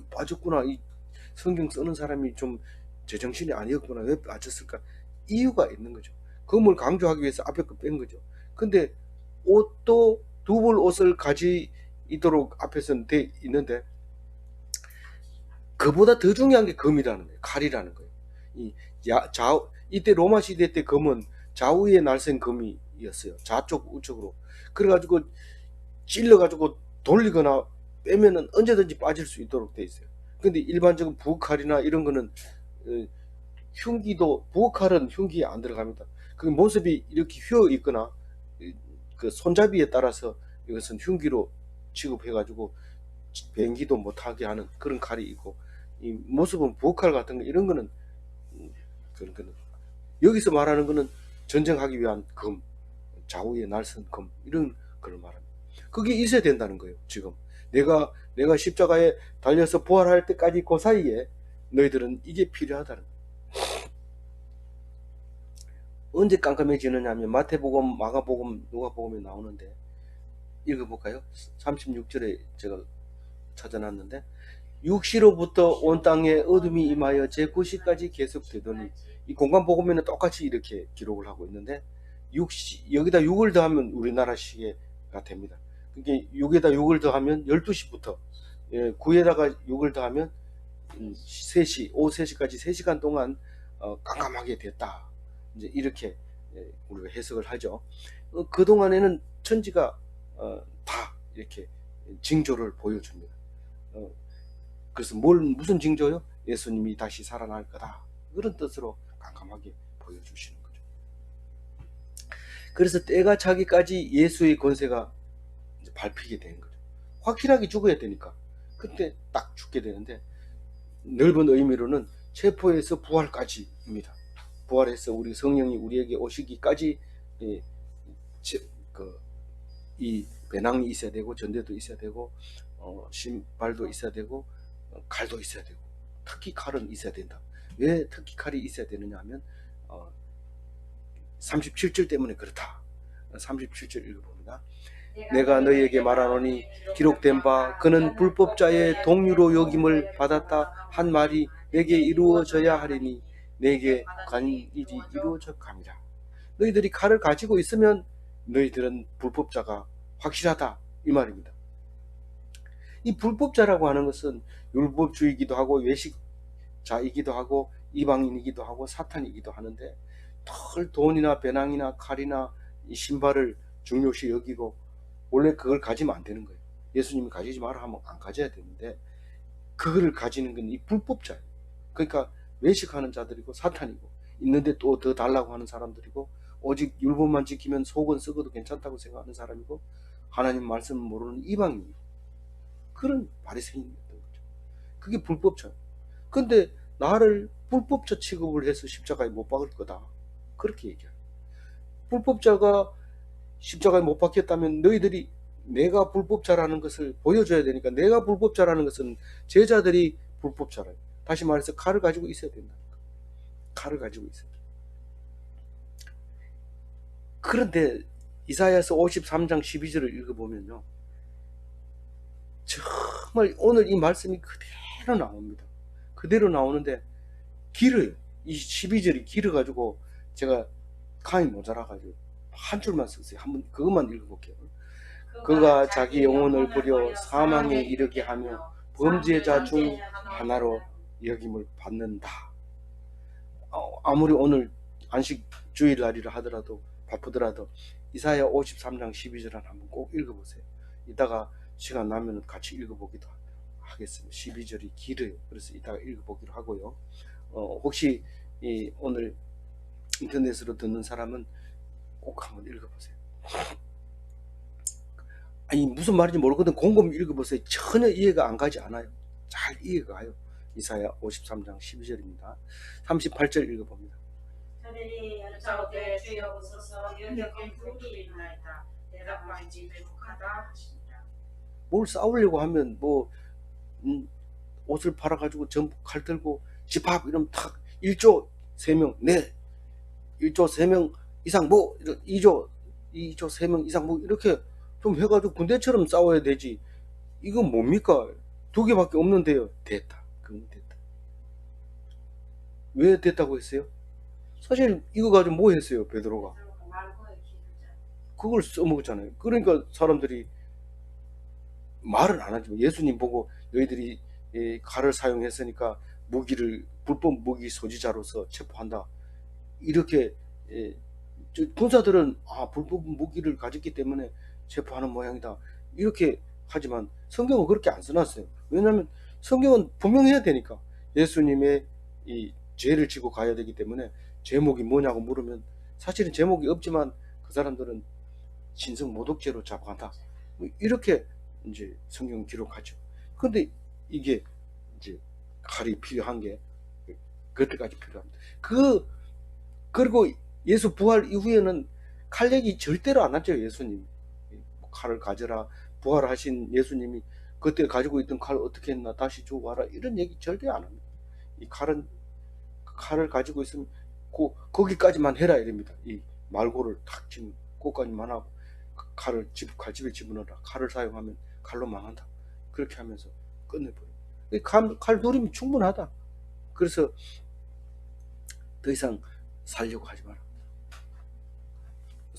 빠졌구나. 이 성경 쓰는 사람이 좀 제정신이 아니었구나. 왜 빠졌을까? 이유가 있는 거죠. 금을 강조하기 위해서 앞에 거 뺀 거죠. 근데 옷도 두 벌 옷을 가지도록 앞에서는 돼 있는데 그보다 더 중요한 게 금이라는 거예요. 칼이라는 거예요. 이때 로마 시대 때 금은 좌우에 날쌘 금이었어요. 좌쪽 우측으로. 그래가지고 찔러가지고 돌리거나 빼면은 언제든지 빠질 수 있도록 돼 있어요. 근데 일반적인 부엌칼이나 이런 거는 흉기도 부엌칼은 흉기에 안 들어갑니다. 그 모습이 이렇게 휘어 있거나 그 손잡이에 따라서 이것은 흉기로 취급해가지고 변기도 못하게 하는 그런 칼이 있고 이 모습은 부엌칼 같은 거 이런 거는 그런 거는 여기서 말하는 거는 전쟁하기 위한 금, 좌우에 날선 금 이런 걸 말합니다. 그게 있어야 된다는 거예요. 지금 내가 십자가에 달려서 부활할 때까지 그 사이에 너희들은 이게 필요하다는 거예요. 언제 깜깜해지느냐 하면 마태복음, 마가복음, 누가복음에 나오는데 읽어볼까요? 36절에 제가 찾아놨는데 육시로부터 온 땅에 어둠이 임하여 제9시까지 계속되더니 이 공간복음에는 똑같이 이렇게 기록을 하고 있는데 여기다 6을 더하면 우리나라 시계가 됩니다. 그게 6에다 6을 더하면 12시부터 9에다가 6을 더하면 3시, 오후 3시까지 3시간 동안 깜깜하게 됐다. 이제 이렇게 우리가 해석을 하죠. 그동안에는 천지가 다 이렇게 징조를 보여줍니다. 그래서 무슨 징조요? 예수님이 다시 살아날 거다. 그런 뜻으로 깜깜하게 보여주시는 거죠. 그래서 때가 차기까지 예수의 권세가 이제 밟히게 되는 거죠. 확실하게 죽어야 되니까. 그때 딱 죽게 되는데 넓은 의미로는 체포에서 부활까지입니다. 부활해서 우리 성령이 우리에게 오시기까지 이 배낭이 있어야 되고 전대도 있어야 되고 신발도 있어야 되고 칼도 있어야 되고 특히 칼은 있어야 된다. 왜 특히 칼이 있어야 되느냐 하면 37절 때문에 그렇다. 37절 읽어봅니다. 내가 너희에게 말하노니 기록된 바 그는 불법자의 동류로 여김을 받았다 한 말이 내게 이루어져야 하리니 내게 간 일이 이루어져 감이라. 너희들이 칼을 가지고 있으면 너희들은 불법자가 확실하다. 이 말입니다. 이 불법자라고 하는 것은 율법주의이기도 하고 외식자이기도 하고 이방인이기도 하고 사탄이기도 하는데, 털 돈이나 배낭이나 칼이나 이 신발을 중요시 여기고 원래 그걸 가지면 안 되는 거예요. 예수님이 가지지 마라 하면 안 가져야 되는데 그거를 가지는 건 이 불법자예요. 그러니까 외식하는 자들이고 사탄이고, 있는데 또 더 달라고 하는 사람들이고, 오직 율법만 지키면 속은 썩어도 괜찮다고 생각하는 사람이고, 하나님 말씀을 모르는 이방인이고, 그런 바리새인이었던 거죠. 그게 불법자예요. 근데 나를 불법자 취급을 해서 십자가에 못 박을 거다, 그렇게 얘기해요. 불법자가 십자가에 못 박혔다면 너희들이 내가 불법자라는 것을 보여줘야 되니까, 내가 불법자라는 것은 제자들이 불법자라요. 다시 말해서 칼을 가지고 있어야 된다니까. 칼을 가지고 있어야 돼. 그런데 이사야서 53장 12절을 읽어보면요, 정말 오늘 이 말씀이 그대로 나옵니다. 그대로 나오는데 길어요. 이 12절이 길어가지고 제가 칸이 모자라가지고 한 줄만 썼어요. 한번 그것만 읽어볼게요. 그가 자기 영혼을 버려 사망에 이르게 하며 범죄자 중 하나로 여김을 받는다. 아무리 오늘 안식 주일날이라 하더라도 바쁘더라도 이사야 53장 12절 한번 꼭 읽어보세요. 이따가 시간 나면 같이 읽어보기도 하겠습니다. 12절이 길어요. 그래서 이따가 읽어보기로 하고요. 혹시 오늘 인터넷으로 듣는 사람은 꼭 한번 읽어보세요. 아니 무슨 말인지 모르거든 곰곰이 읽어보세요. 전혀 이해가 안 가지 않아요. 잘 이해가 가요. 이사야 53장 12절입니다. 38절 읽어봅니다. 저들이 여짜오되 주여 보소서 여기에 불이 있나이다. 대답하인지 배국하다 하시니라. 뭘 싸우려고 하면 옷을 팔아가지고 전부 칼 들고 집합 이러면 탁 1조 3명 네 1조 3명 이상 2조 3명 이상 이렇게 좀 해가지고 군대처럼 싸워야 되지. 이건 뭡니까? 2개밖에 없는데요. 됐다. 그건 됐다. 왜 됐다고 했어요? 사실 이거 가지고 뭐 했어요? 베드로가 그걸 써먹었잖아요. 그러니까 사람들이 말은 안 하지만 예수님 보고 너희들이 칼을 사용했으니까 불법 무기 소지자로서 체포한다, 이렇게 군사들은 불법 무기를 가졌기 때문에 체포하는 모양이다, 이렇게 하지만 성경은 그렇게 안 써놨어요. 왜냐하면 성경은 분명해야 되니까. 예수님의 이 죄를 지고 가야 되기 때문에 제목이 뭐냐고 물으면 사실은 제목이 없지만 그 사람들은 신성 모독죄로 잡아간다, 이렇게 이제 성경 기록하죠. 근데 이게 이제 칼이 필요한 게 그때까지 필요합니다. 그리고 예수 부활 이후에는 칼 얘기 절대로 안 하죠. 예수님 칼을 가져라, 부활하신 예수님이 그때 가지고 있던 칼 어떻게 했나, 다시 주고 와라, 이런 얘기 절대 안 합니다. 이 칼을 가지고 있으면 거기까지만 해라 이럽니다. 이 말고를 탁 치면 거기까지만 하고 칼집에 집어넣어라, 칼을 사용하면 칼로 망한다, 그렇게 하면서 끝내버려요. 칼 누리면 충분하다. 그래서 더 이상 살려고 하지 마라.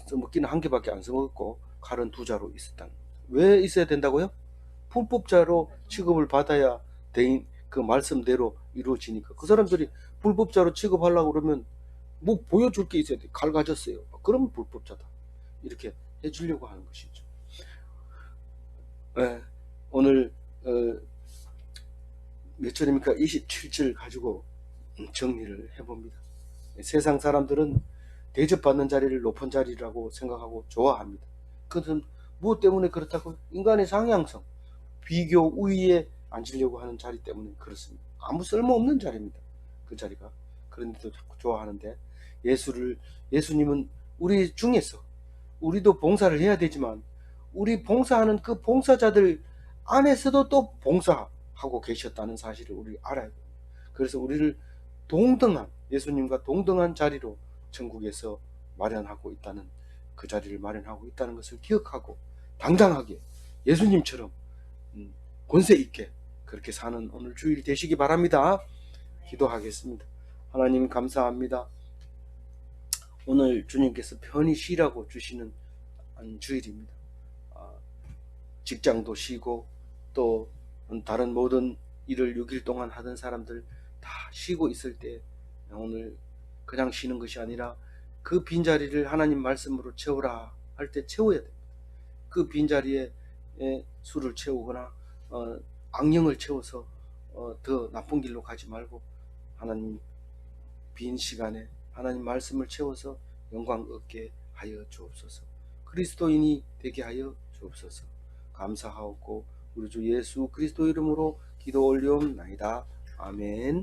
써먹기는 1개밖에 안 써먹었고 칼은 2자로 있었다는 겁니다. 왜 있어야 된다고요? 불법자로 취급을 받아야 그 말씀대로 이루어지니까. 그 사람들이 불법자로 취급하려고 그러면 뭐 보여줄 게 있어야 돼. 칼 가졌어요. 그러면 불법자다, 이렇게 해주려고 하는 것이죠. 네, 오늘 몇 절입니까? 27절 가지고 정리를 해봅니다. 세상 사람들은 대접받는 자리를 높은 자리라고 생각하고 좋아합니다. 그것은 무엇 때문에 그렇다고? 인간의 상향성, 비교 우위에 앉으려고 하는 자리 때문에 그렇습니다. 아무 쓸모없는 자리입니다. 그 자리가. 그런데도 자꾸 좋아하는데, 예수님은 우리 중에서 우리도 봉사를 해야 되지만 우리 봉사하는 그 봉사자들 안에서도 또 봉사하고 계셨다는 사실을 우리 알아야 돼요. 그래서 우리를 예수님과 동등한 자리로 천국에서 마련하고 있다는, 그 자리를 마련하고 있다는 것을 기억하고 당당하게 예수님처럼 권세 있게 그렇게 사는 오늘 주일 되시기 바랍니다. 기도하겠습니다. 하나님 감사합니다. 오늘 주님께서 편히 쉬라고 주시는 주일입니다. 직장도 쉬고 또 다른 모든 일을 6일 동안 하던 사람들 다 쉬고 있을 때 오늘 그냥 쉬는 것이 아니라 그 빈자리를 하나님 말씀으로 채우라 할 때 채워야 됩니다. 그 빈자리에 술을 채우거나 악령을 채워서 더 나쁜 길로 가지 말고 하나님 빈 시간에 하나님 말씀을 채워서 영광 얻게 하여 주옵소서. 그리스도인이 되게 하여 주옵소서. 감사하옵고 우리 주 예수 그리스도 이름으로 기도 올리옵나이다. 아멘.